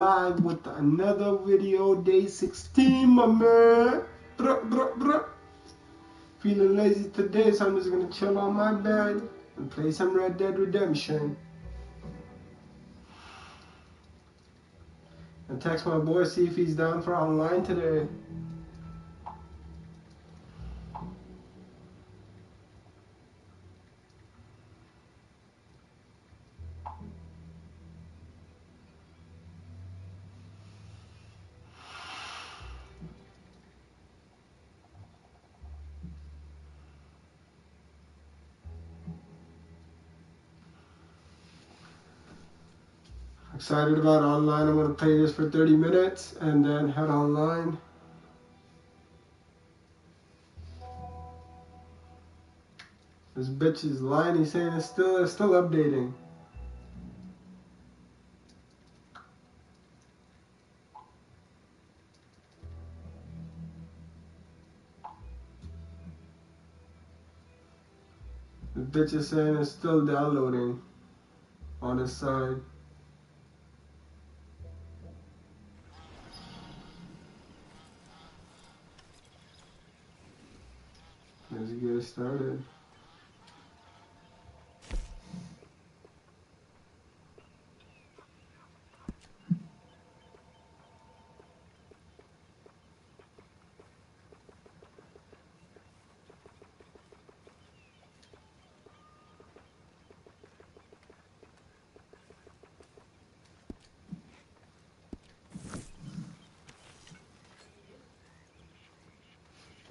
Live with another video, day 16, my man. Feeling lazy today, so I'm just gonna chill on my bed and play some Red Dead Redemption. And text my boy, see if he's down for online today. Excited about online. I'm gonna play this for 30 minutes and then head online. This bitch is lying. He's saying it's still updating. This bitch is saying it's still downloading on his side. Let's get started.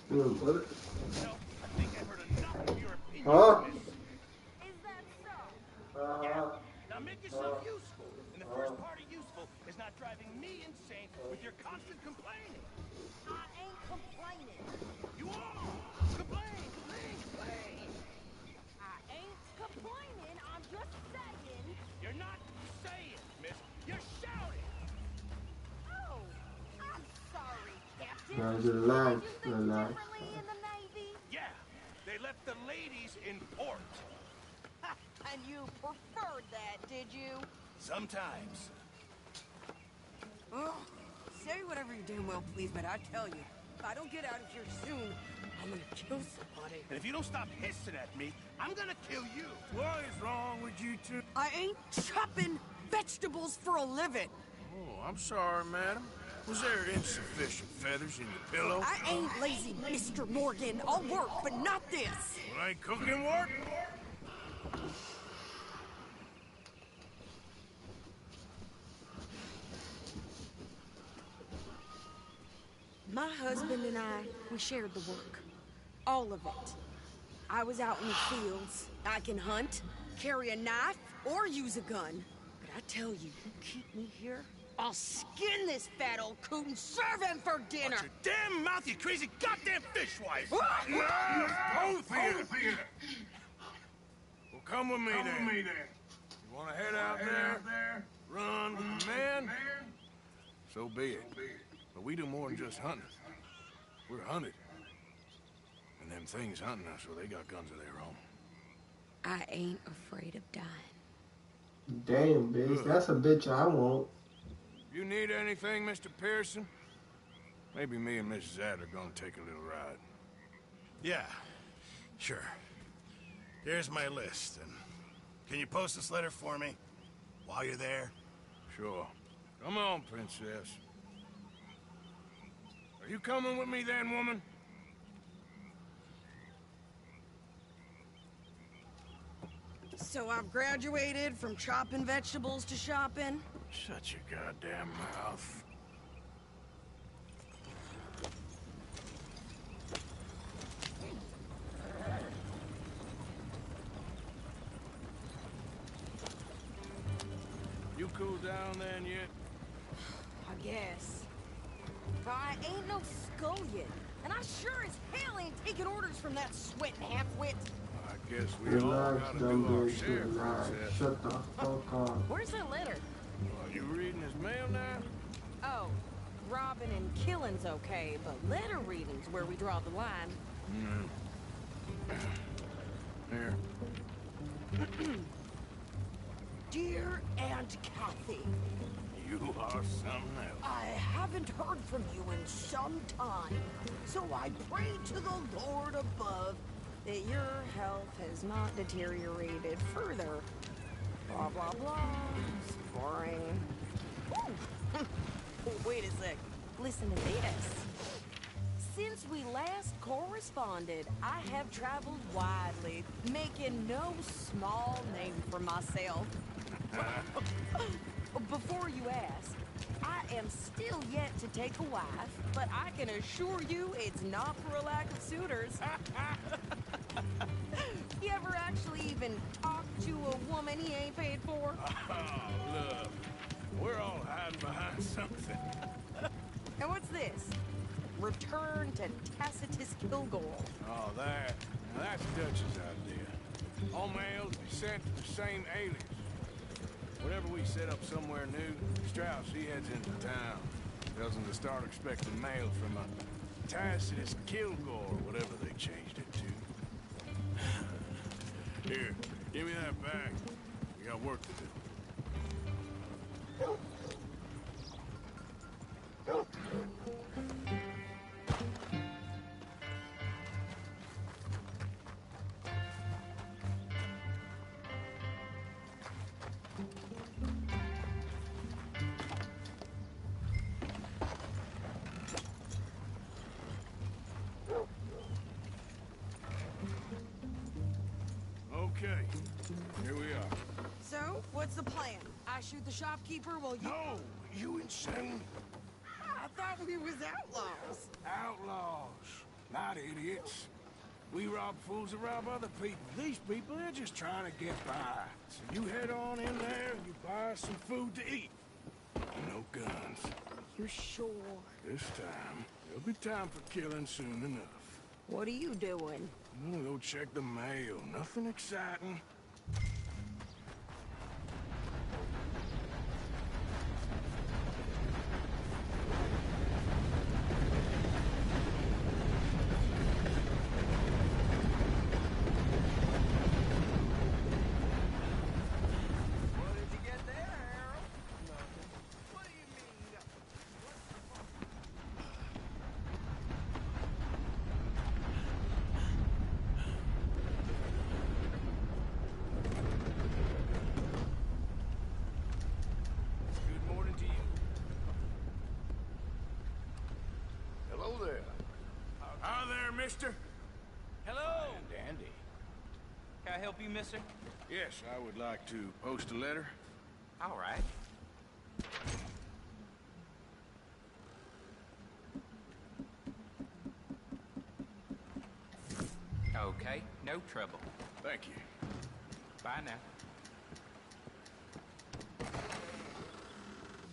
What? Huh? Is that so? Yeah. Now make yourself useful. And the first part of useful is not driving me insane with your constant complaining. I ain't complaining. You are! Complain! I ain't complaining, I'm just saying. You're not saying, miss. You're shouting. Oh, I'm sorry, Captain. No, Did relax, you think relax. differently in the Navy? Yeah, they left the ladies in port. And you preferred that, did you? Sometimes. Oh, say whatever you damn well please, but I tell you, if I don't get out of here soon, I'm gonna kill somebody. And if you don't stop hissing at me, I'm gonna kill you. What is wrong with you two? I ain't chopping vegetables for a living. Oh, I'm sorry, madam. Was there insufficient feathers in your pillow? I ain't lazy, Mr. Morgan. I'll work, but not this. Well, ain't cooking work? My husband and I, we shared the work. All of it. I was out in the fields. I can hunt, carry a knife, or use a gun. But I tell you, you keep me here, I'll skin this fat old coot and serve him for dinner. Watch your damn mouth, you crazy goddamn fishwife! Both of you! Well, come with me then. You wanna head out there? Run with the men? So be it. But we do more than just hunting. We're hunted. And them things hunting us, so they got guns of their own. I ain't afraid of dying. Damn, bitch. That's a bitch I won't. You need anything, Mr. Pearson? Maybe me and Mrs. Adler are gonna take a little ride. Yeah, sure. Here's my list, and can you post this letter for me while you're there? Sure. Come on, princess. Are you coming with me then, woman? So I've graduated from chopping vegetables to shopping. Shut your goddamn mouth. You cool down then yet? I guess. But I ain't no scullion, and I sure as hell ain't taking orders from that sweating half-wit. I guess we all Relax, gotta dumb do our bitch. share, Relax. princess. Shut the fuck up. Where's that letter? Are you reading his mail now? Oh, robbing and killing's okay, but letter reading's where we draw the line. Here. Dear Aunt Kathy, You are something else. I haven't heard from you in some time, so I pray to the Lord above that your health has not deteriorated further. Blah, blah, blah. It's boring. Ooh. Wait a sec. Listen to this. Since we last corresponded, I have traveled widely, making no small name for myself. Before you ask, I am still yet to take a wife, but I can assure you it's not for a lack of suitors. You ever actually even talk to a woman he ain't paid for? Oh, look. We're all hiding behind something. And what's this? Return to Tacitus Kilgore. Oh, that. Now that's Dutch's idea. All mails be sent to the same alias. Whenever we set up somewhere new, Strauss, he heads into town. Tells him to start expecting mail from a Tacitus Kilgore, whatever they changed it to. Here, give me that bag. We got work to do. Okay, here we are. So, what's the plan? I shoot the shopkeeper while you... No, you insane? I thought we was outlaws. Outlaws, not idiots. We rob fools that rob other people. These people, they're just trying to get by. So you head on in there and you buy us some food to eat. No guns. You sure? This time, there'll be time for killing soon enough. What are you doing? I'm gonna go check the mail. Nothing exciting. What did you get there, Harold? Nothing. What do you mean? Good morning to you. Hello there. Hi there, mister. Hello. Dandy. Can I help you, mister? Yes, I would like to post a letter. All right. Okay, no trouble. Thank you. Bye now.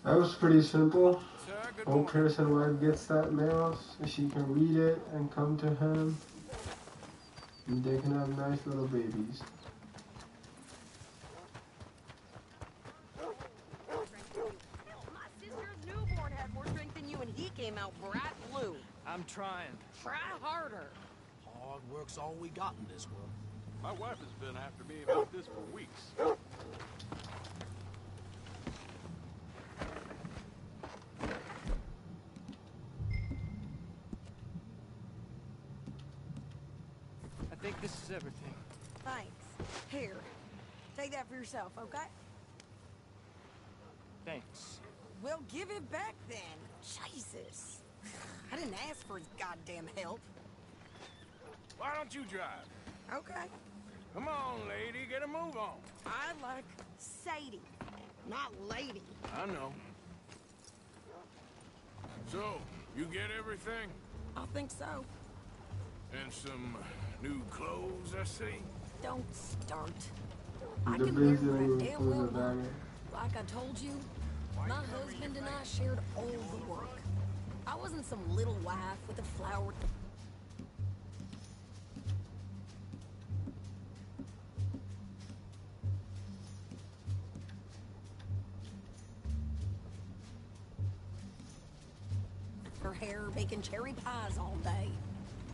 That was pretty simple. Sir, good One morning. person where gets that mail so she can read it and come to him. And they can have nice little babies. My sister's newborn had more strength than you and he came out bright blue. I'm trying. Try harder. Hard work's all we got in this world. My wife has been after me about this for weeks. I think this is everything. Thanks. Here. Take that for yourself, okay? Thanks. Well, give it back then. Jesus. I didn't ask for his goddamn help. Why don't you drive? Okay. Come on, lady, get a move on. I like Sadie, not lady. I know. So, you get everything? I think so. And some new clothes, I see? Don't start. I The can wear babies what I didn't damn include well the want. bagger. Like I told you, my husband and I shared all the work. I wasn't some little wife with a flower. Her hair baking cherry pies all day.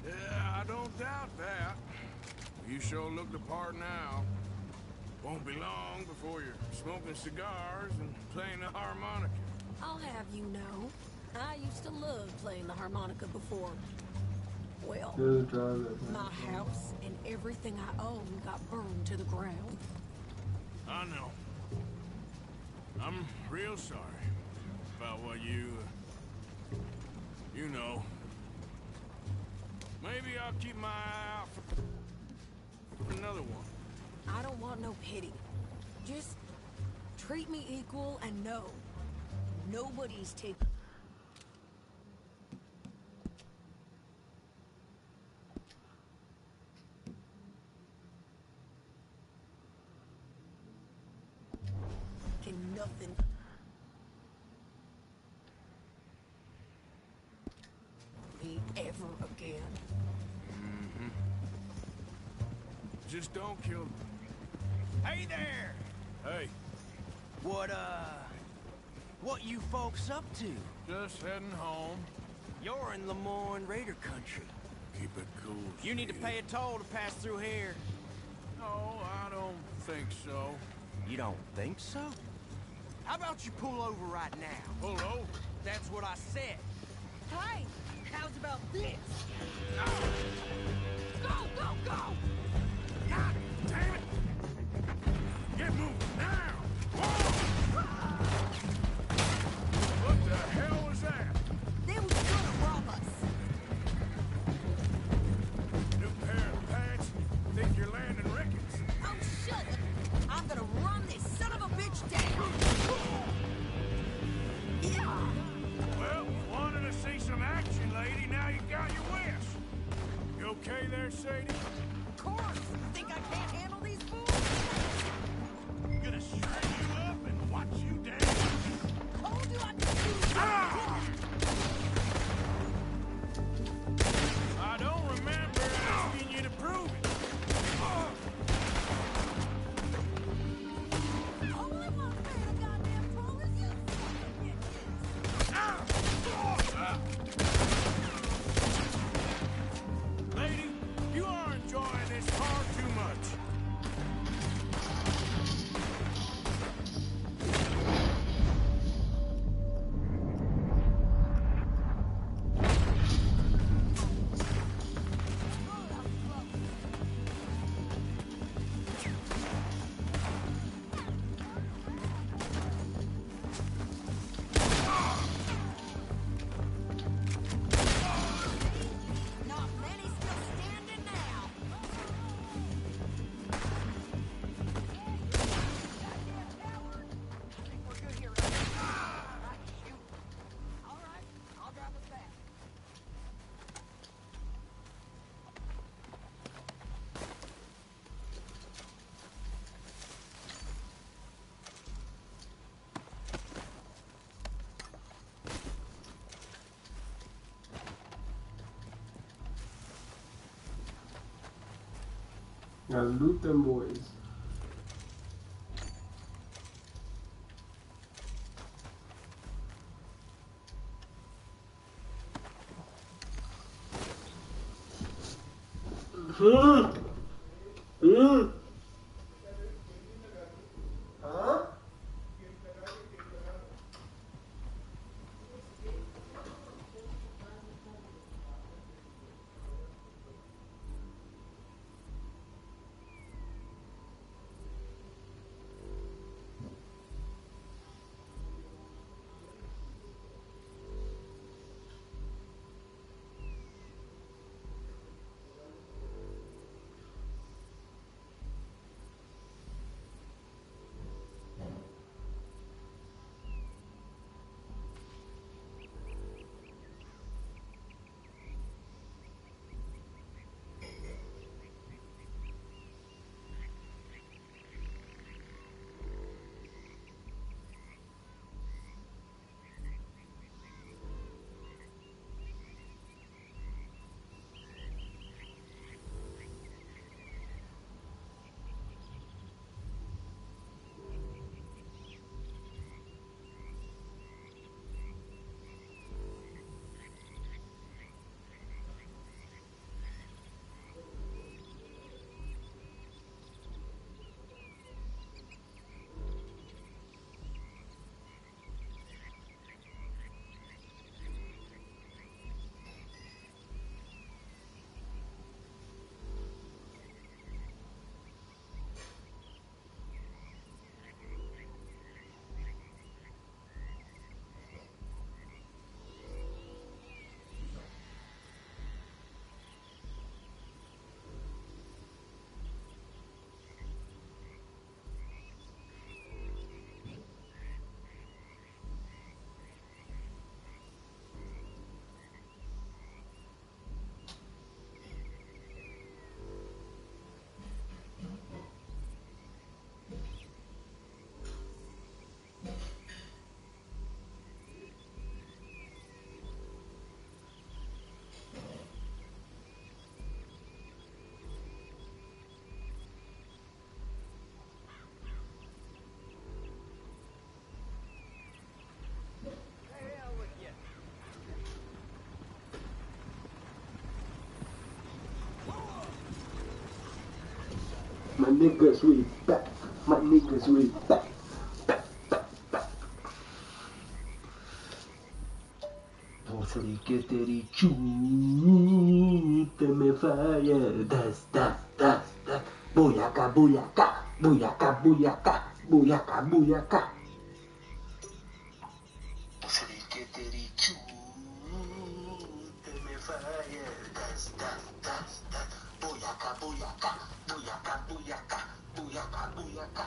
Yeah, I don't doubt that. You sure look the part now. Won't be long before you're smoking cigars and playing the harmonica. I'll have you know, I used to love playing the harmonica before. Well, Just drive it. my house and everything I own got burned to the ground. I know. I'm real sorry about what you know. Maybe I'll keep my eye out for another one. I don't want no pity. Just treat me equal and know nobody's taking nothing. Me ever again. Mm-hmm. Just don't kill. Hey there! Hey, What you folks up to? just heading home. You're in Lemoyne Raider country. Keep it cool. You need to Steve. pay a toll to pass through here. No, I don't think so. You don't think so? How about you pull over right now? Pull over. That's what I said. Hey, how's about this? Go, go, go! God damn it! Get moving now! Whoa! What the hell was that? They was gonna rob us. New pair of pants? Think you're landing Ricketts? Oh, shut it. I'm gonna run this son of a bitch down. Yeah. Well, wanted to see some action, lady. Now you got your wish. You okay there, Sadie? Of course. Think I can't handle these fools? Gonna string you up and watch you dance. Told you I could do Ah! I don't remember asking you to prove it. Only one man a goddamn fool is you. Lady, you are enjoying this far too much. Not many still standing now. I think we're good here. Shoot. All right, I'll drive us back. Gotta loot them boys. Huh? niggas we back. My niggas we back. भोसड़ी के तेरी चूत में fire दस दस दस दस booyaka booyaka booyaka booyaka booyaka booyaka भोसड़ी के तेरी चूत में फायर दस दस दस दस booyaka booyaka booyaka booyaka booyaka booyaka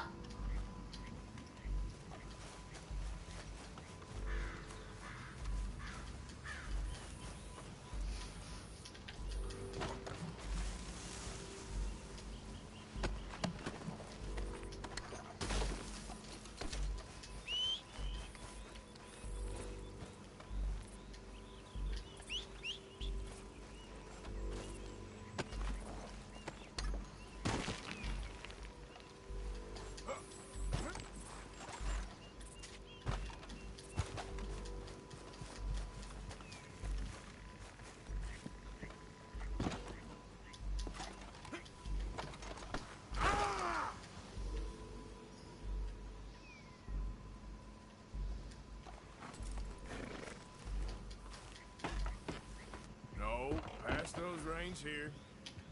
Pass those reins here.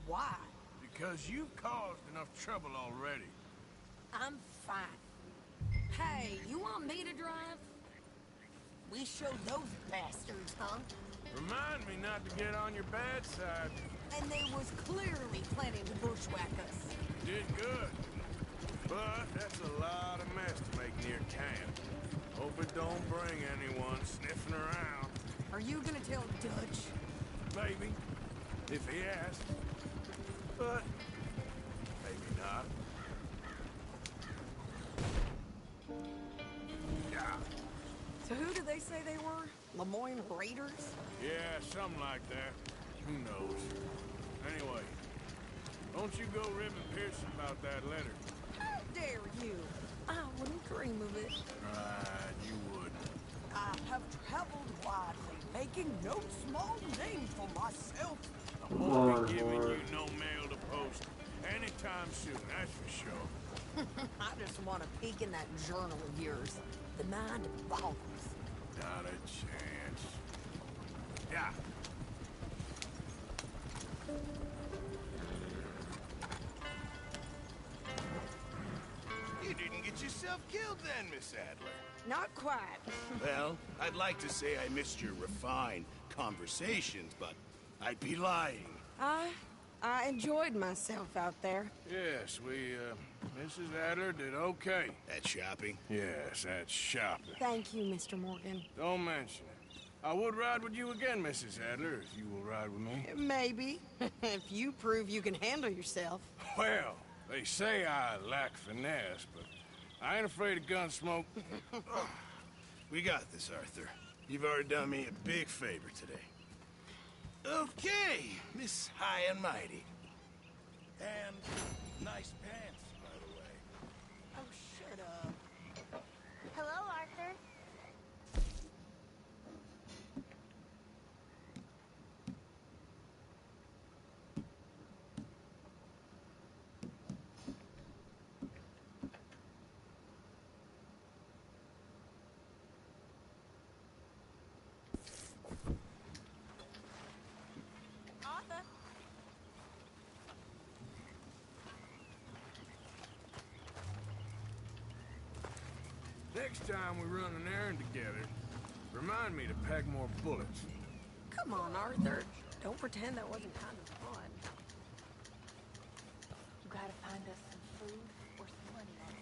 Why? Because you've caused enough trouble already. I'm fine. Hey, you want me to drive? We showed those bastards, huh? Remind me not to get on your bad side. And they was clearly planning to bushwhack us. You did good. But that's a lot of mess to make near camp. Hope it don't bring anyone sniffing around. Are you gonna tell Dutch? Maybe. If he asks. But maybe not. Yeah. So who did they say they were? Lemoyne Raiders? Yeah, something like that. Who knows? Anyway, don't you go ribbing Pearson about that letter. How dare you? I wouldn't dream of it. Right, you would. I have traveled widely, making no small name for myself. I won't be giving you no mail to post anytime soon, that's for sure. I just want to peek in that journal of yours. The mind boggles. Not a chance. Yeah. You didn't get yourself killed then, Miss Adler. Not quite. Well, I'd like to say I missed your refined conversations, but I'd be lying. I enjoyed myself out there. Yes, Mrs. Adler did okay. At shopping? Yes, that's shopping. Thank you, Mr. Morgan. Don't mention it. I would ride with you again, Mrs. Adler, if you will ride with me. Maybe. If you prove you can handle yourself. Well, they say I lack finesse, but I ain't afraid of gun smoke. We got this, Arthur. You've already done me a big favor today. Okay, Miss High and Mighty. And nice pants, by the way. Oh, shut up. Hello, Arthur. Arthur. Next time we run an errand together, remind me to pack more bullets. Come on, Arthur. Don't pretend that wasn't kind of fun. You gotta find us some food or some money, Arthur.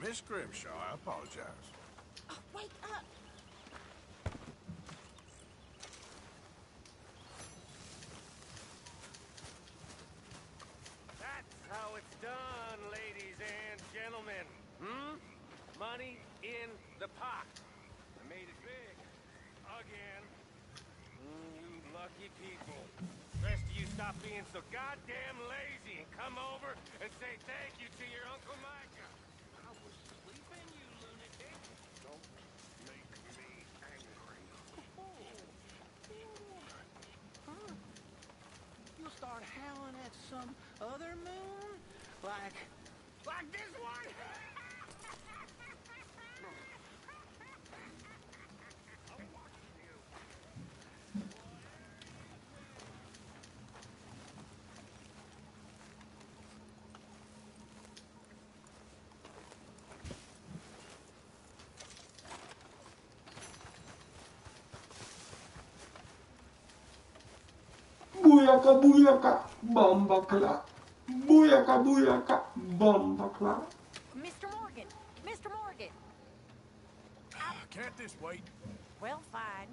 Miss Grimshaw, I apologize. Oh, wake up! That's how it's done, ladies and gentlemen. Money in the pot. I made it big. Again. You lucky people. Rest of you stop being so goddamn lazy and come over and say thank you to your Uncle Micah. I was sleeping, you lunatic. Don't make me angry. You'll start howling at some other moon? Like this one? Booyaka, booyaka, bomba clock. Booyaka, booyaka, bomba clock. Mr. Morgan! Mr. Morgan! Can't this wait? Well, fine.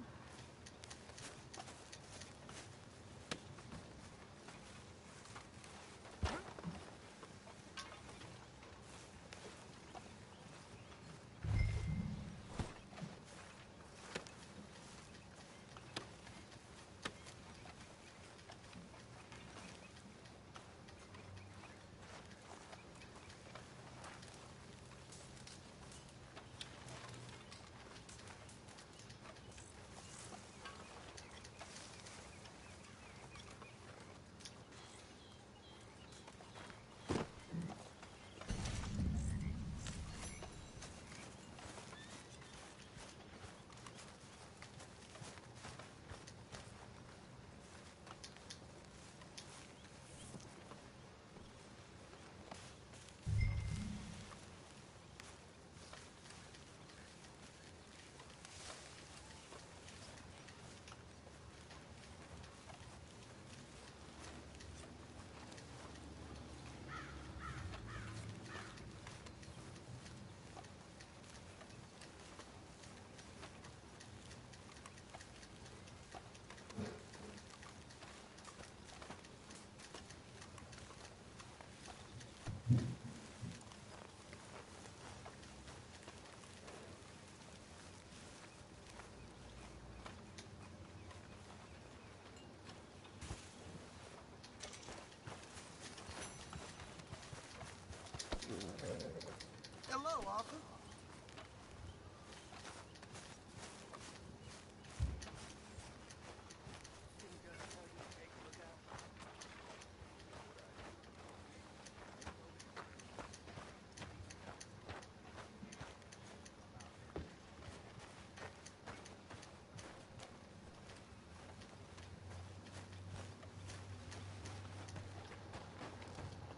Hello, Arthur.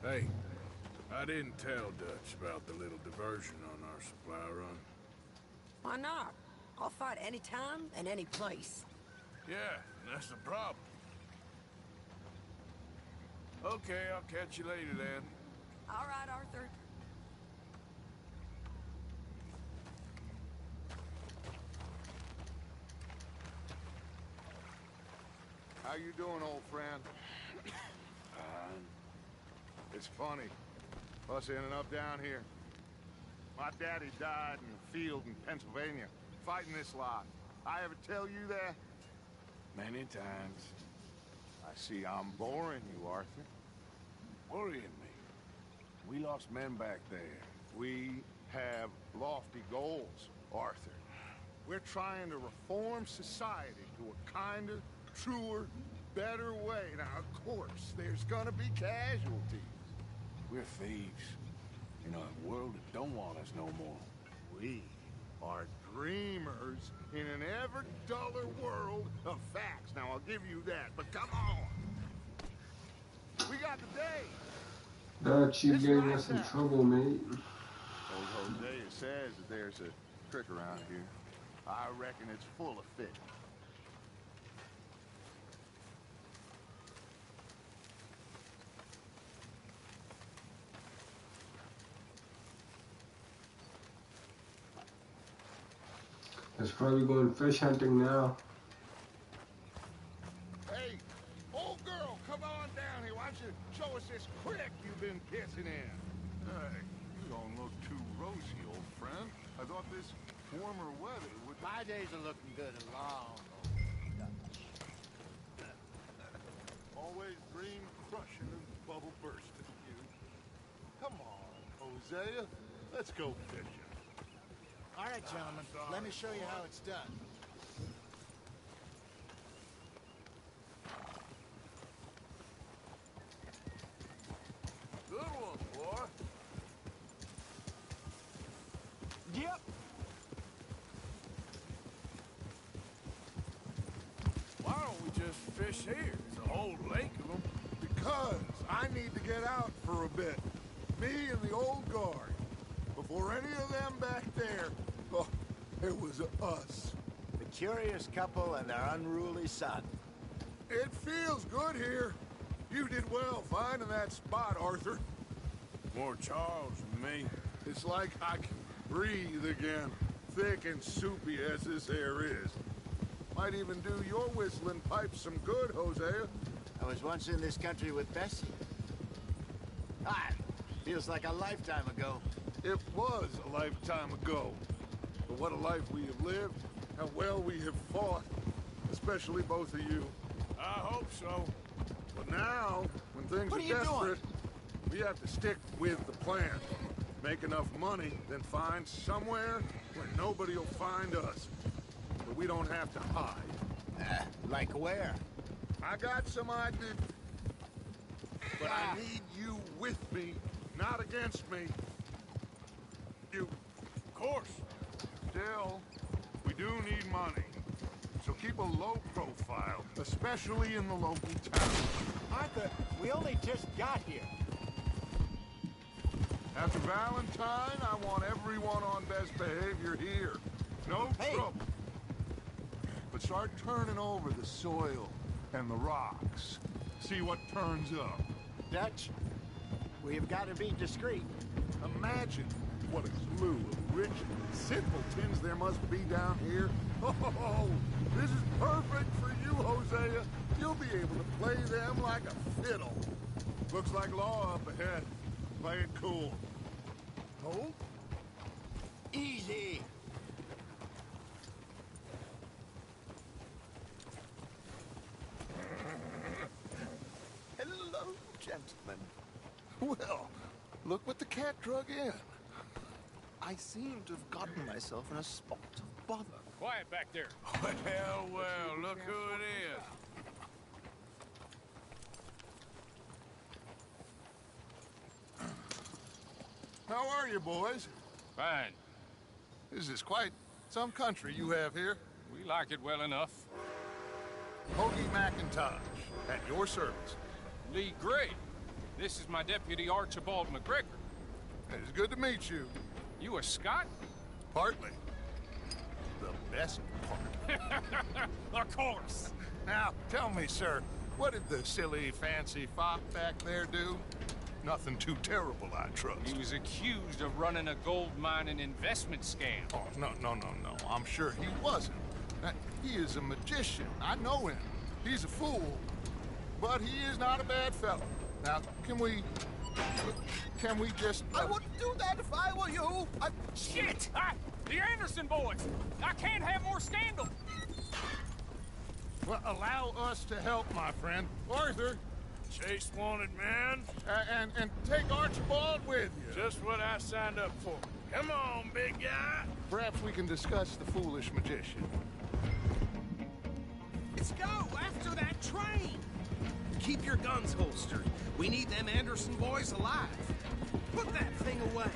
Hey, I didn't tell Dutch about the little diversion on our supply run. Why not? I'll fight any time and any place. Yeah, that's the problem. Okay, I'll catch you later then. All right, Arthur. How you doing, old friend? It's funny, us ending up down here. My daddy died in the field in Pennsylvania, fighting this lot. I ever tell you that? Many times. I see I'm boring you, Arthur. Worrying me. We lost men back there. We have lofty goals, Arthur. We're trying to reform society to a kinder, truer, better way. Now, of course, there's gonna be casualties. We're thieves. In a world that don't want us no more. We are dreamers in an ever duller world of facts. Now, I'll give you that, but come on. We got the day. Dutch, you gave us some trouble, mate. Old Hosea says that there's a creek around here. I reckon it's full of fish. It's probably going fish hunting now. Hey, old girl, come on down here. Why don't you show us this creek you've been pissing in? Hey, you don't look too rosy, old friend. I thought this warmer weather would... My days are looking good and long. Always dream crushing and bubble bursting, you. Come on, Hosea. Let's go fishing. All right, gentlemen. Let me show you how it's done. Good one, boy. Yep. Why don't we just fish here? There's a whole lake of them. Because I need to get out for a bit. Me and the old guard. Before any of them back there, oh, it was us. The curious couple and their unruly son. It feels good here. You did well finding that spot, Arthur. More Charles than me. It's like I can breathe again, thick and soupy as this air is. Might even do your whistling pipes some good, Hosea. I was once in this country with Bessie. Ah, feels like a lifetime ago. It was a lifetime ago. But what a life we have lived, how well we have fought, especially both of you. I hope so. But now, when things What are are you desperate, we have to stick with the plan. Make enough money, then find somewhere where nobody will find us. Where we don't have to hide. Like where? I got some ideas. But I need you with me, not against me. You... Of course. Still, we do need money. So keep a low profile, especially in the local town. Arthur, we only just got here. After Valentine, I want everyone on best behavior here. No trouble. But start turning over the soil and the rocks. See what turns up. Dutch, we've got to be discreet. Imagine what a slew of rich simpletons there must be down here. Oh, this is perfect for you, Hosea. You'll be able to play them like a fiddle. Looks like law up ahead. Play it cool. Hold. Easy. Hello, gentlemen. Well, look what the cat drug in. I seem to have gotten myself in a spot of bother. Quiet back there. Well, look who it is. How are you, boys? Fine. This is quite some country you have here. We like it well enough. Hoagie McIntosh, at your service. Lee Gray. This is my deputy Archibald McGregor. It's good to meet you. You a Scot? Partly. The best part. Of course. Now, tell me, sir, what did the silly, fancy fop back there do? Nothing too terrible, I trust. He was accused of running a gold mining investment scam. Oh, no. I'm sure he wasn't. He is a magician. I know him. He's a fool. But he is not a bad fellow. Now, can we just... I wouldn't do that if I were you. Shit! The Anderson boys! I can't have more scandal! Well, allow us to help, my friend. Arthur, Chase wanted man. and take Archibald with you. Just what I signed up for. Come on, big guy. Perhaps we can discuss the foolish magician. Let's go after that train. Keep your guns holstered. We need them Anderson boys alive. Put that thing away.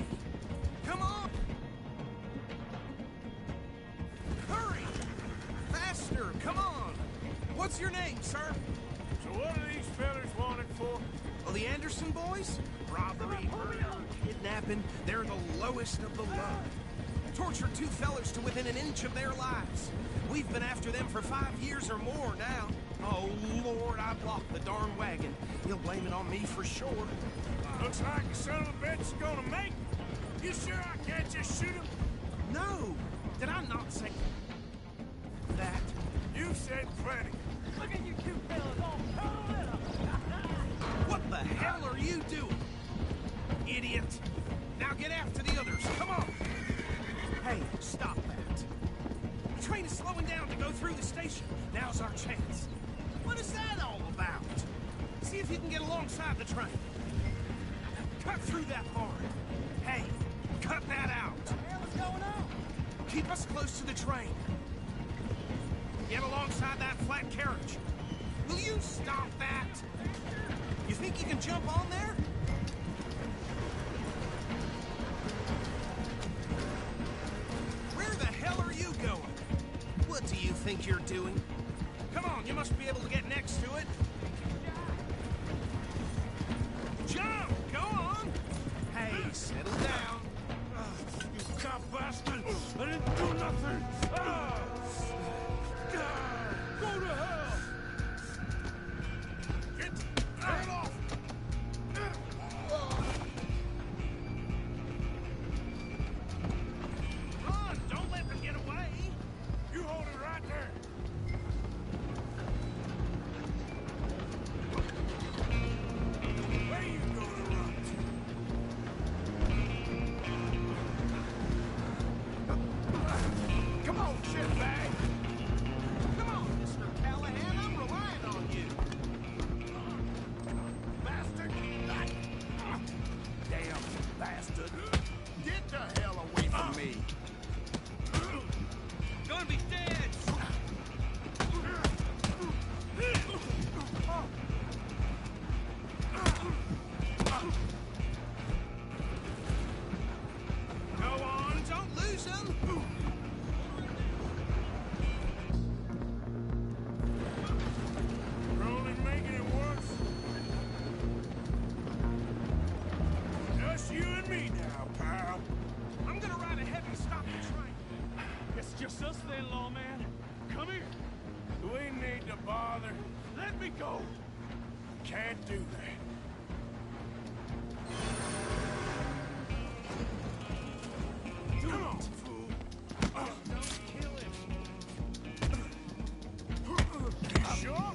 Come on. Hurry. Faster. Come on. What's your name, sir? So what are these fellas wanted for? Oh, the Anderson boys? Robbery, murder, kidnapping. They're the lowest of the low. Tortured two fellers to within an inch of their lives. We've been after them for 5 years or more now. Oh, Lord, I blocked the darn wagon. He'll blame it on me for sure. Looks like the son of a bitch is gonna make it. You sure I can't just shoot him? No! Did I not say... that. You said plenty. Look at you two fellas all curled up. What the hell are you doing? Idiot. Now get after the others. Come on. Hey, stop that. The train is slowing down to go through the station. Now's our chance. What is that all about? See if you can get alongside the train. Cut through that barn. Hey, cut that out. What the hell is going on? Keep us close to the train. Get alongside that flat carriage. Will you stop that? You think you can jump on there? Where the hell are you going? What do you think you're doing? Come on, you must be able to get next to it. Jump! Go on! Hey, settle down. You cop bastard! I didn't do nothing! Ah! Go to hell! Turn off! Run! Don't let them get away! You hold it right there! Where you gonna run to? Come on, shitbag! Come on, Mr. Callahan, I'm relying on you. Bastard! Damn bastard. Get the hell away from me! Gonna be dead! Go on, don't lose him! You're only making it worse. Just you and me now, pal. I'm gonna ride ahead and stop the train. It's just us then, lawman. Come here. Do we need to bother? Let me go. Can't do that. Come on, fool. Don't kill him. You sure?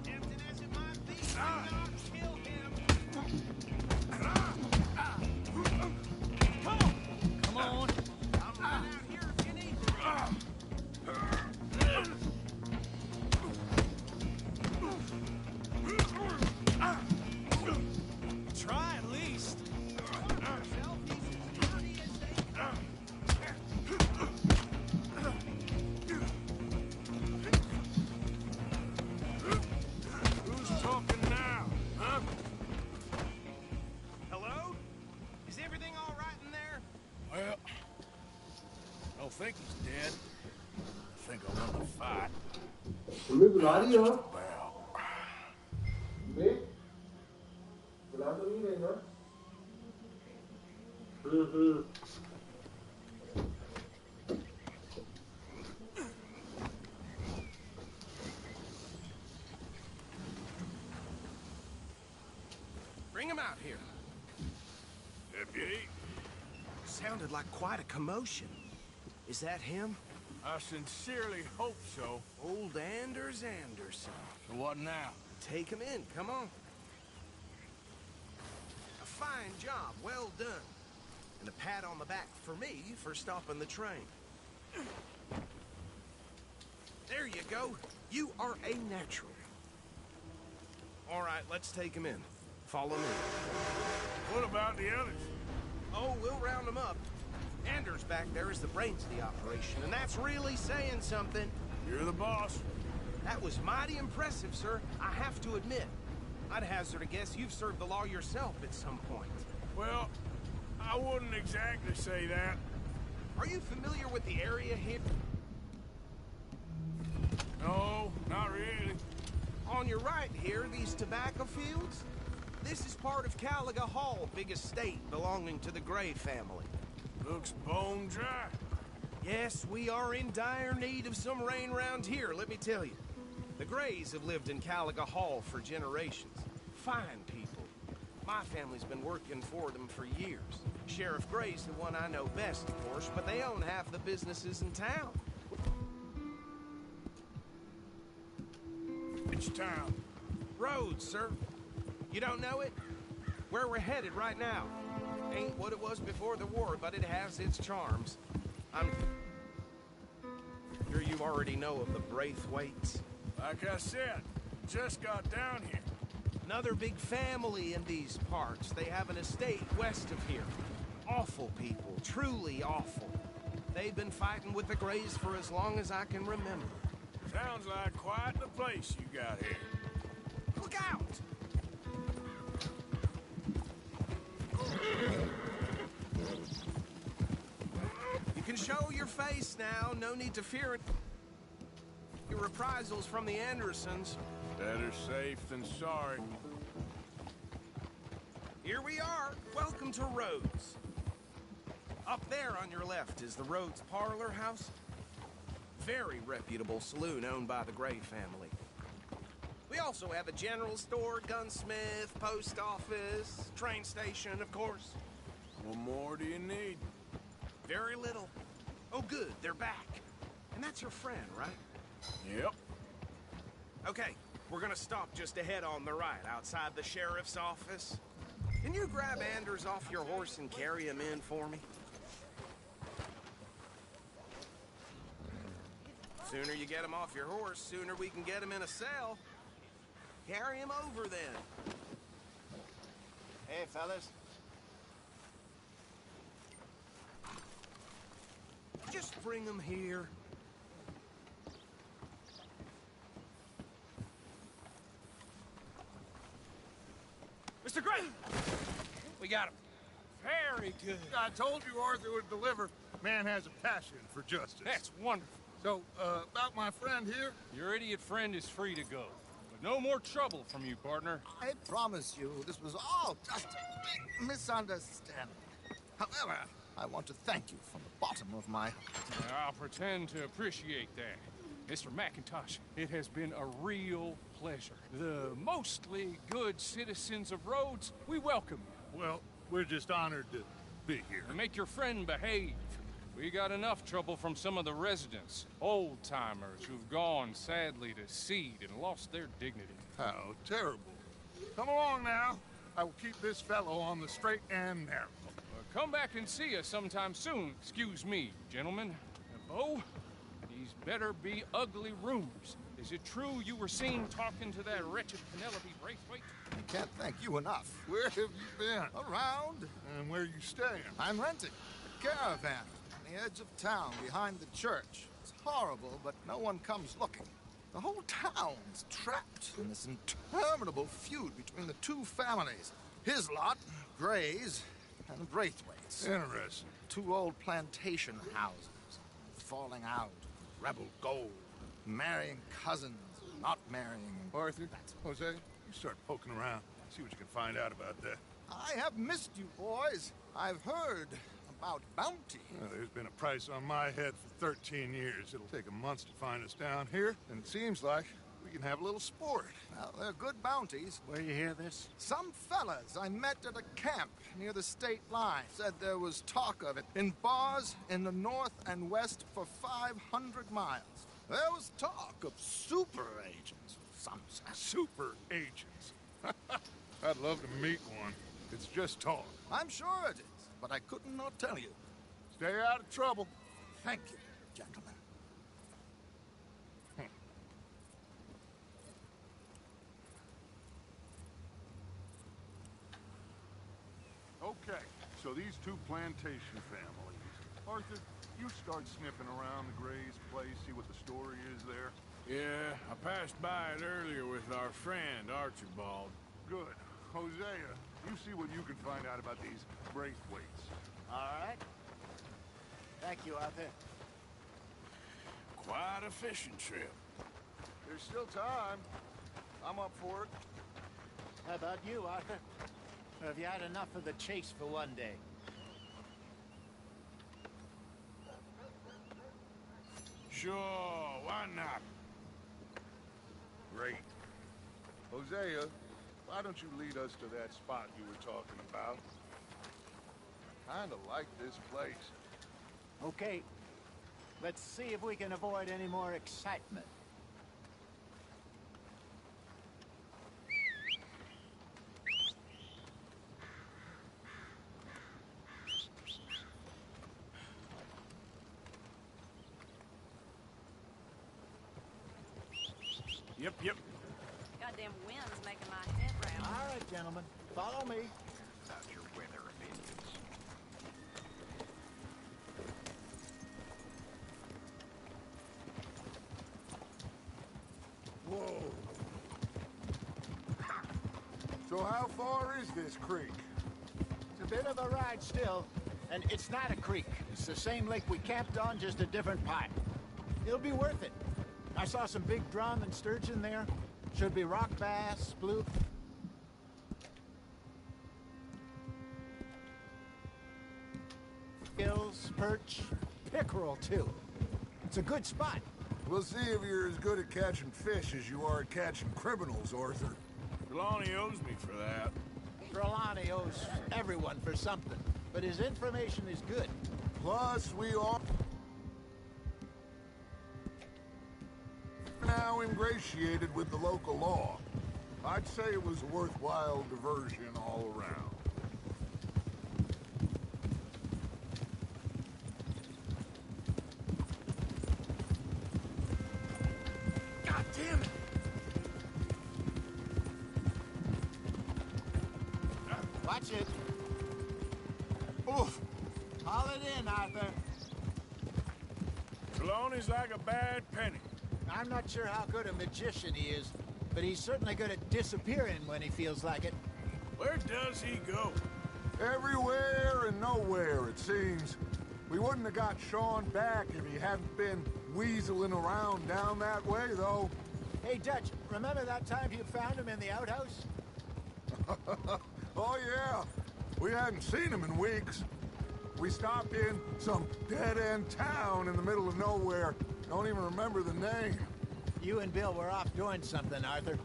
Tempting as it might be, I'll kill him. Come on. I'm right out here if you need me. Try at least. Yourself, he's as dirty as they come. Who's talking now, huh? Hello? Is everything all right in there? Well, I don't think he's dead. I think I won the fight. तुम्हें बुला रही हो? Well, बे बुला तो नहीं रही ना? Bring him out here. Deputy, Sounded like quite a commotion. Is that him? I sincerely hope so. Old Anders Anderson. So what now? Take him in, come on. A fine job, well done. And a pat on the back for me for stopping the train. There you go. You are a natural. All right, let's take him in. Follow me. What about the others? Oh, we'll round them up. Anders back there is the brains of the operation, and that's really saying something. You're the boss. That was mighty impressive, sir. I have to admit. I'd hazard a guess you've served the law yourself at some point. Well, I wouldn't exactly say that. Are you familiar with the area here? No, not really. On your right here, these tobacco fields? This is part of Caliga Hall, big estate belonging to the Gray family. Looks bone dry. Yes, we are in dire need of some rain round here, let me tell you. The Grays have lived in Caliga Hall for generations. Fine people. My family's been working for them for years. Sheriff Gray's the one I know best, of course, but they own half the businesses in town. Which town? Rhodes, sir. You don't know it? Where we're headed right now. Ain't what it was before the war, but it has its charms. I'm sure you already know of the Braithwaites. Like I said, just got down here. Another big family in these parts. They have an estate west of here. Awful people, truly awful. They've been fighting with the Greys for as long as I can remember. Sounds like quite the place you got here. Look out! You can show your face now. No need to fear your reprisals from the Andersons. Better safe than sorry. Here we are. Welcome to Rhodes. Up there on your left is the Rhodes Parlor House. Very reputable saloon owned by the Gray family. We also have a general store, gunsmith, post office, train station, of course. What more do you need? Very little. Oh, good, they're back. And that's your friend, right? Yep. Okay, we're gonna stop just ahead on the right, outside the sheriff's office. Can you grab Anders off your horse and carry him in for me? Sooner you get him off your horse, sooner we can get him in a cell. Carry him over then. Hey, fellas. Just bring him here. Mr. Gray! We got him. Very good. I told you Arthur would deliver. Man has a passion for justice. That's wonderful. So, about my friend here? Your idiot friend is free to go. But no more trouble from you, partner. I promise you, this was all just a big misunderstanding. However, I want to thank you from the bottom of my heart. I'll pretend to appreciate that. Mr. McIntosh, it has been a real pleasure. The mostly good citizens of Rhodes, we welcome you. Well, we're just honored to be here. And make your friend behave. We got enough trouble from some of the residents, old-timers who've gone, sadly, to seed and lost their dignity. How terrible. Come along now. I will keep this fellow on the straight and narrow. Come back and see us sometime soon. Excuse me, gentlemen. Bo, these better be ugly rumors. Is it true you were seen talking to that wretched Penelope Braithwaite? I can't thank you enough. Where have you been? Around. And where you staying? I'm renting a caravan on the edge of town behind the church. It's horrible, but no one comes looking. The whole town's trapped in this interminable feud between the two families. His lot, Gray's, and the Braithwaites. Interesting. Two old plantation houses, falling out, rebel gold, marrying cousins, not marrying. Arthur, Jose, you start poking around. See what you can find out about that. I have missed you, boys. I've heard about bounty. Well, there's been a price on my head for 13 years. It'll take a month to find us down here, and it seems like we can have a little sport. Well, they're good bounties. Where you hear this? Some fellas I met at a camp near the state line said there was talk of it in bars in the north and west for 500 miles. There was talk of super agents, some said. Super agents. I'd love to meet one. It's just talk. I'm sure it is, but I couldn't not tell you. Stay out of trouble. Thank you, gentlemen. Okay, so these two plantation families. Arthur, you start sniffing around the Gray's place, see what the story is there. Yeah, I passed by it earlier with our friend, Archibald. Good. Hosea, you see what you can find out about these Braithwaites. All right. Thank you, Arthur. Quite a fishing trip. There's still time. I'm up for it. How about you, Arthur? Or have you had enough of the chase for one day? Sure, why not? Great. Hosea, why don't you lead us to that spot you were talking about? Kinda like this place. Okay. Let's see if we can avoid any more excitement. Yep. Goddamn wind's making my head round. All right, gentlemen. Follow me. About your weather opinions. Whoa. So how far is this creek? It's a bit of a ride still. And it's not a creek. It's the same lake we camped on, just a different pipe. It'll be worth it. I saw some big drum and sturgeon there. Should be rock bass, blue... gills, perch, pickerel, too. It's a good spot. We'll see if you're as good at catching fish as you are at catching criminals, Arthur. Trelawney owes me for that. Trelawney owes everyone for something, but his information is good. Plus, we are now ingratiated with the local law. I'd say it was a worthwhile diversion all around. God damn it! Watch it. Oof. Haul it in, Arthur. Trelawney's like a bad penny. I'm not sure how good a magician he is, but he's certainly good at disappearing when he feels like it. Where does he go? Everywhere and nowhere, it seems. We wouldn't have got Sean back if he hadn't been weaseling around down that way, though. Hey, Dutch, remember that time you found him in the outhouse? Oh, yeah. We hadn't seen him in weeks. We stopped in some dead-end town in the middle of nowhere. Don't even remember the name. You and Bill were off doing something, Arthur.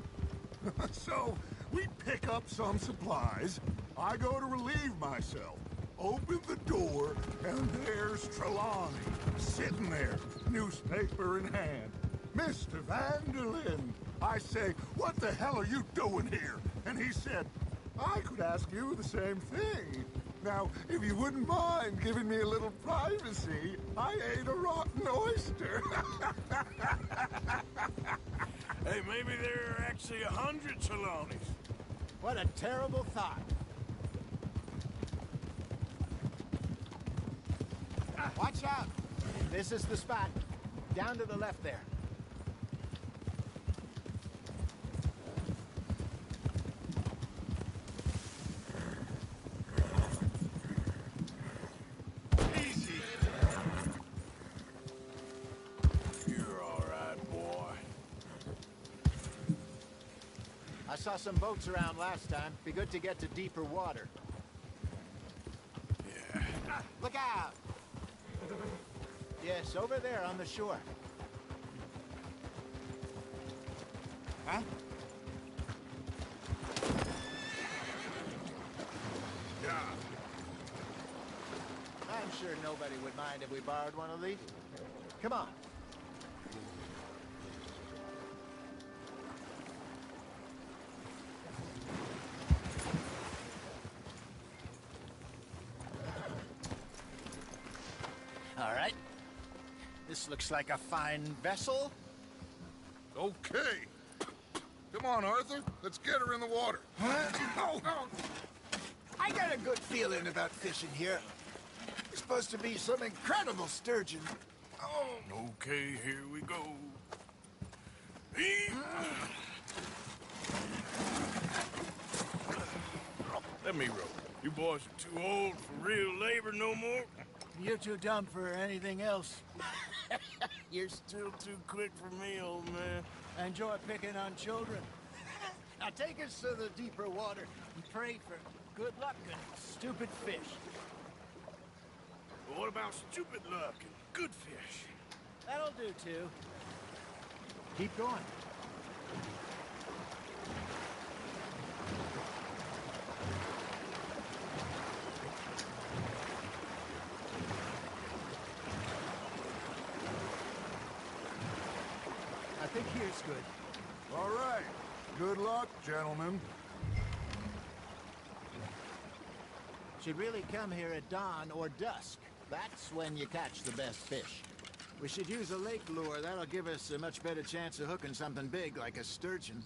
So, we pick up some supplies. I go to relieve myself. Open the door, and there's Trelawney, sitting there, newspaper in hand. Mr. Vanderlyn. I say, what the hell are you doing here? And he said, I could ask you the same thing. Now, if you wouldn't mind giving me a little privacy, I ate a rotten oyster. Hey, maybe there are actually 100 Trelawneys. What a terrible thought. Watch out. This is the spot. Down to the left there. Easy. You're all right, boy. I saw some boats around last time. Be good to get to deeper water. Yeah. Look out! Yes, over there on the shore. Huh? Yeah. I'm sure nobody would mind if we borrowed one of these. Come on. All right. This looks like a fine vessel. Okay. Come on, Arthur. Let's get her in the water. Oh, I got a good feeling about fishing here. It's supposed to be some incredible sturgeon. Oh. Okay, here we go. Let me row. You boys are too old for real labor no more. You're too dumb for anything else. You're still too quick for me, old man. I enjoy picking on children. Now take us to the deeper water and pray for good luck and stupid fish. But what about stupid luck and good fish? That'll do, too. Keep going. I think here's good. All right. Good luck, gentlemen. Should really come here at dawn or dusk. That's when you catch the best fish. We should use a lake lure. That'll give us a much better chance of hooking something big like a sturgeon.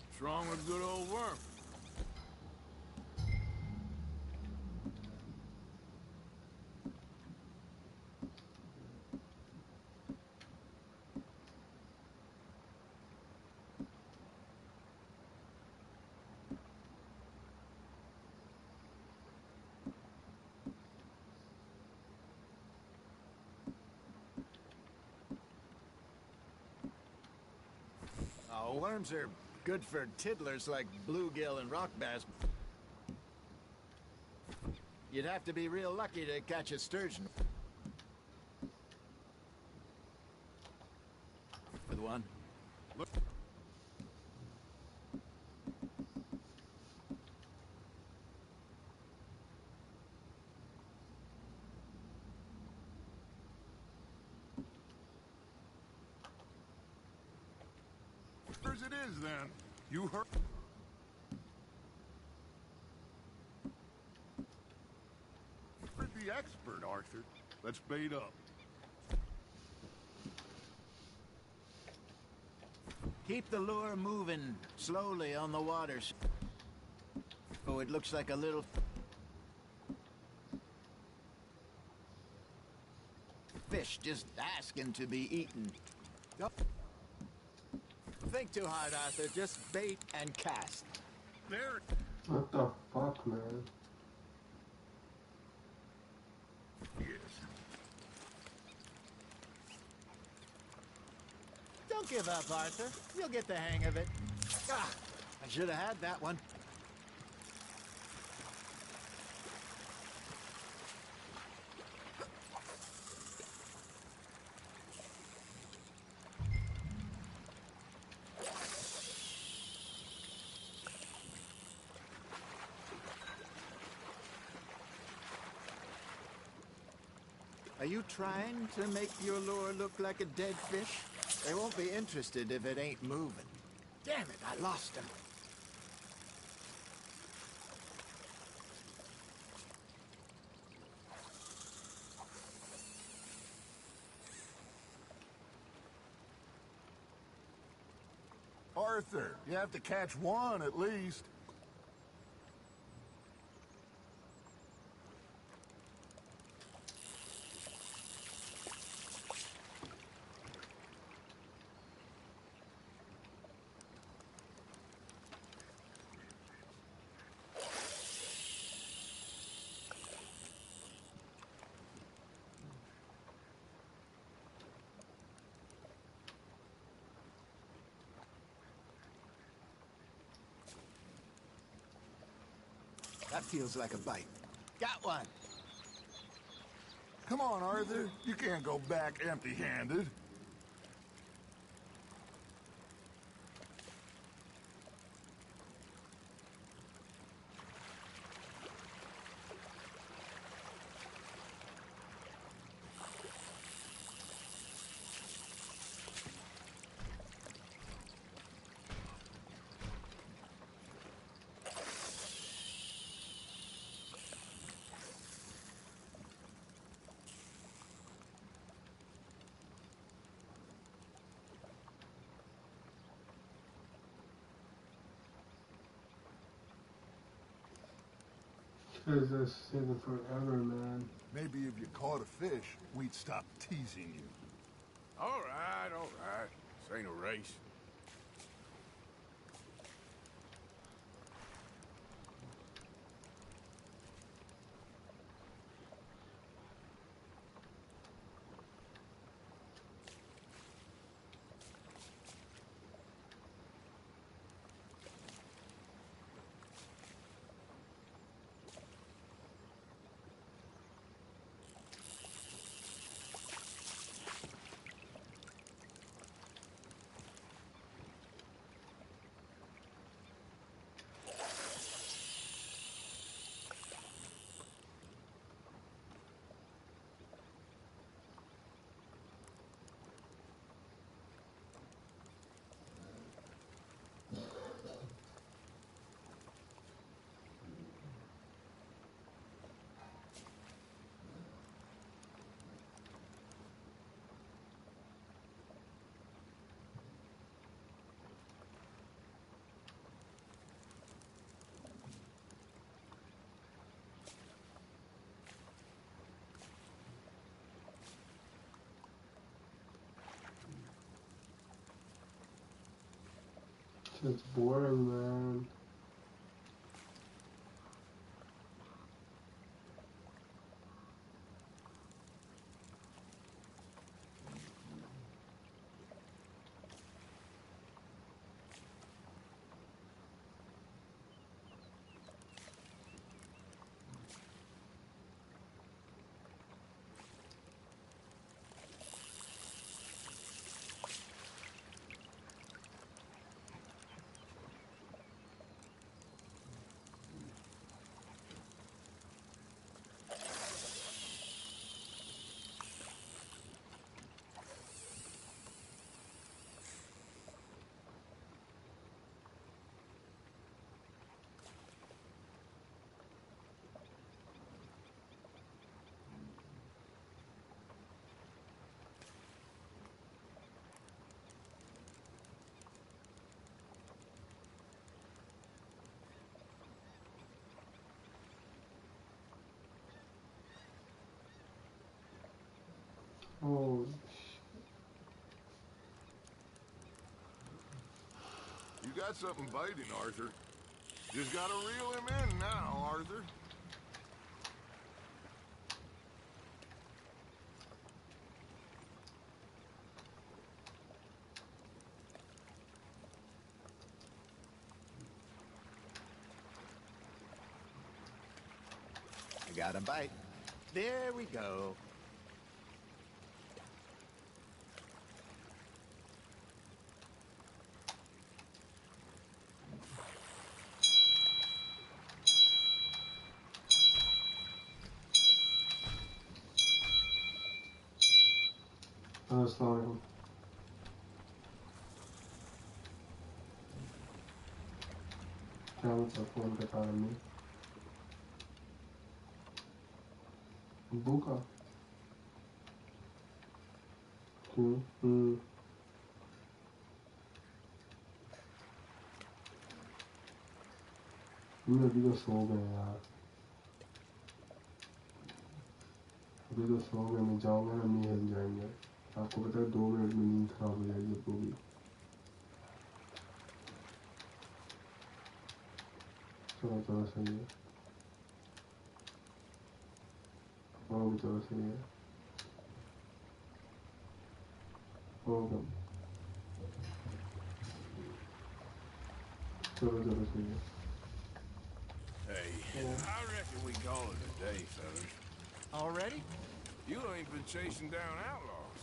What's wrong with good old worm? Oh, worms are good for tiddlers like bluegill and rock bass. You'd have to be real lucky to catch a sturgeon. With one. Look. As it is, then. You heard. You're the expert, Arthur. Let's bait up. Keep the lure moving slowly on the water. Oh, it looks like a little fish just asking to be eaten. Don't think too hard, Arthur. Just bait and cast. There. What the fuck, man? Yes. Don't give up, Arthur. You'll get the hang of it. Ah, I should have had that one. Are you trying to make your lure look like a dead fish? They won't be interested if it ain't moving. Damn it, I lost him. Arthur, you have to catch one at least. That feels like a bite. Got one. Come on, Arthur. You can't go back empty-handed. Cause that's taking forever, man. Maybe if you caught a fish, we'd stop teasing you. All right, all right. This ain't a race. It's boring, man. Oh, You got something biting, Arthur. Just gotta reel him in now, Arthur. I got a bite. There we go. Assalamualaikum. क्या मतलब phone के कारण में बुका मैं अभी तो सो गए यार अभी तो सो गए मैं जाऊंगा ना नहीं हिल जाएंगे आपको पता है 2 मिनट में नींद खराब हो जाएगी पूरी चलो चलो सही है भी चलो सही है होगा चलो चलो सही है Hey, I reckon we call it a day, fellas. Already? You ain't been chasing down outlaws.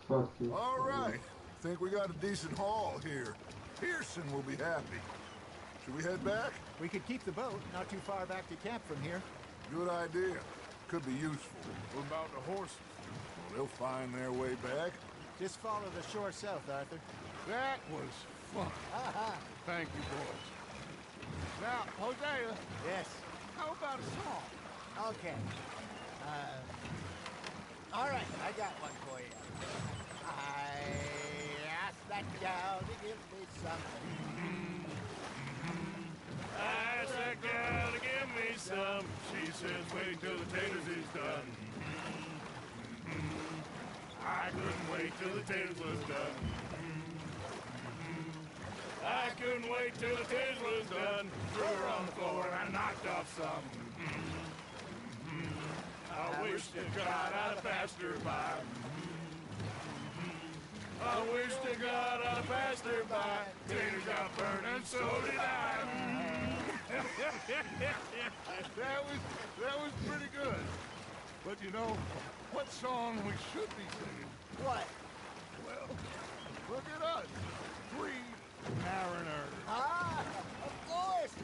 fuck you All right. Think we got a decent haul here. Pearson will be happy. Should we head back? We could keep the boat not too far back to camp from here. Good idea. Could be useful. What about the horses? Well, they'll find their way back. Just follow the shore south, Arthur. That was fun. Thank you, boys. Now, Hosea, Yes. how about a song? Okay. All right, I got one for you. I asked that gal to give me something. I asked that gal to give me some. She says, wait till the taters is done. I couldn't wait till the taters was done. I couldn't wait till the taters was done. Threw her on the floor and I knocked off some. I wish to God I'd have passed her by. I wish to God I'd have passed her by. Taters got burned and so did I. that was pretty good. But you know, what song we should be singing? What? Well, look at us. 3 mariners. Of course!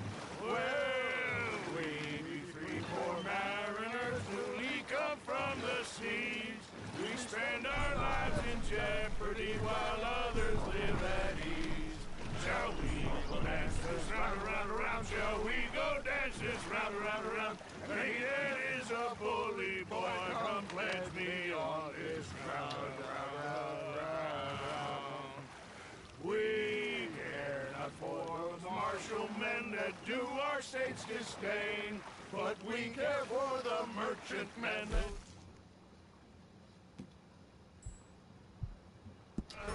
Well, we be 3 poor mariners newly come from the seas. We spend our lives in jeopardy while others live at ease. Shall we go dance this round, around, around? Shall we go dance this round, around, around? Hey, that is a bully boy. Come pledge me on this round, round, round, round. We care not for the martial men that do our state's disdain, but we care for the merchant men that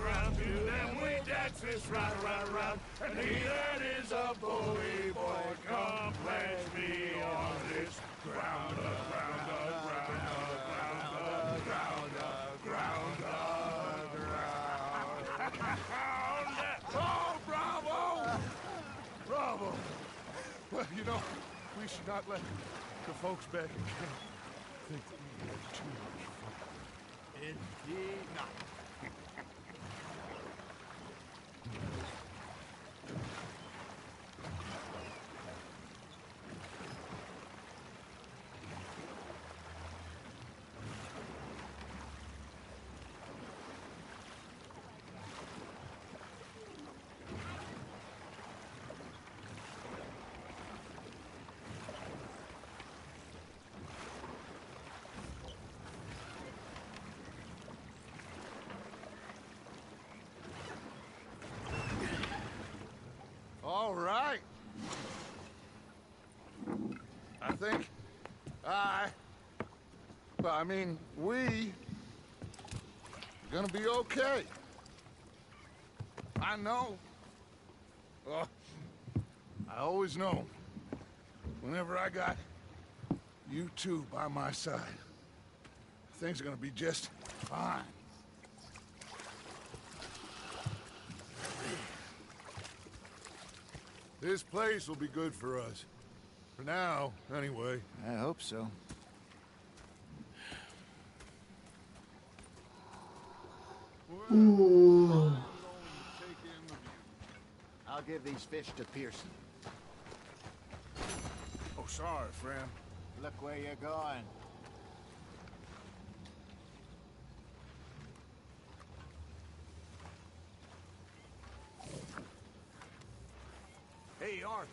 around to them we dance twist round, round, round. And he that is a bully boy, come pledge me on this ground, ground, ground, ground, ground, ground. Oh, bravo! Bravo! Well, you know, we should not let the folks back in camp think that we had too much fun. Indeed not. All right. I think I mean, we are gonna be okay. I know. I always know. Whenever I got you two by my side, things are gonna be just fine. This place will be good for us. For now, anyway. I hope so. Ooh. I'll give these fish to Pearson. Oh, sorry, friend. Look where you're going. Hey, Arthur.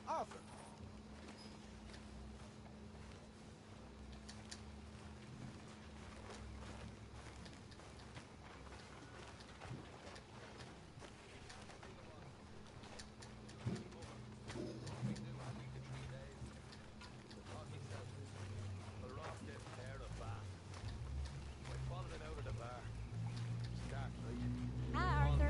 Arthur. Hi, Arthur.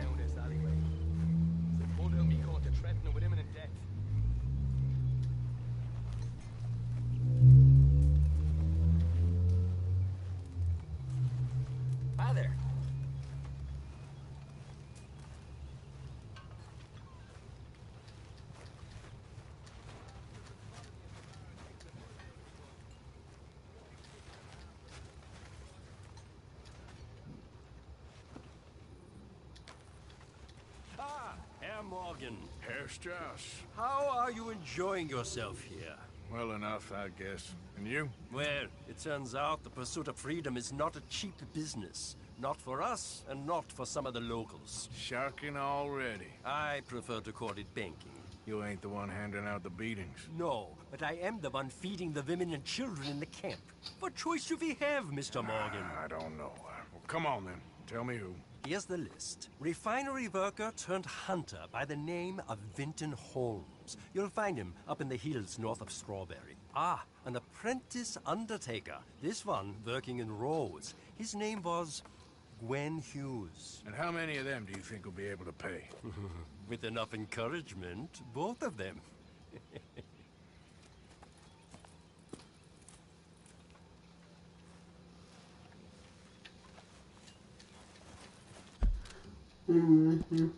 Hi there. Ah, Herr Morgan. Herr Strauss. How are you enjoying yourself here? Well enough, I guess. And you? Well, it turns out the pursuit of freedom is not a cheap business. Not for us, and not for some of the locals. Sharking already. I prefer to call it banking. You ain't the one handing out the beatings. No, but I am the one feeding the women and children in the camp. What choice do we have, Mr. Morgan? I don't know. Well, come on then. Tell me who. Here's the list. Refinery worker turned hunter by the name of Vinton Holmes. You'll find him up in the hills north of Strawberry. Ah, an apprentice undertaker. This one working in Rose. His name was Gwen Hughes. And how many of them do you think will be able to pay? With enough encouragement, both of them. Mm-hmm.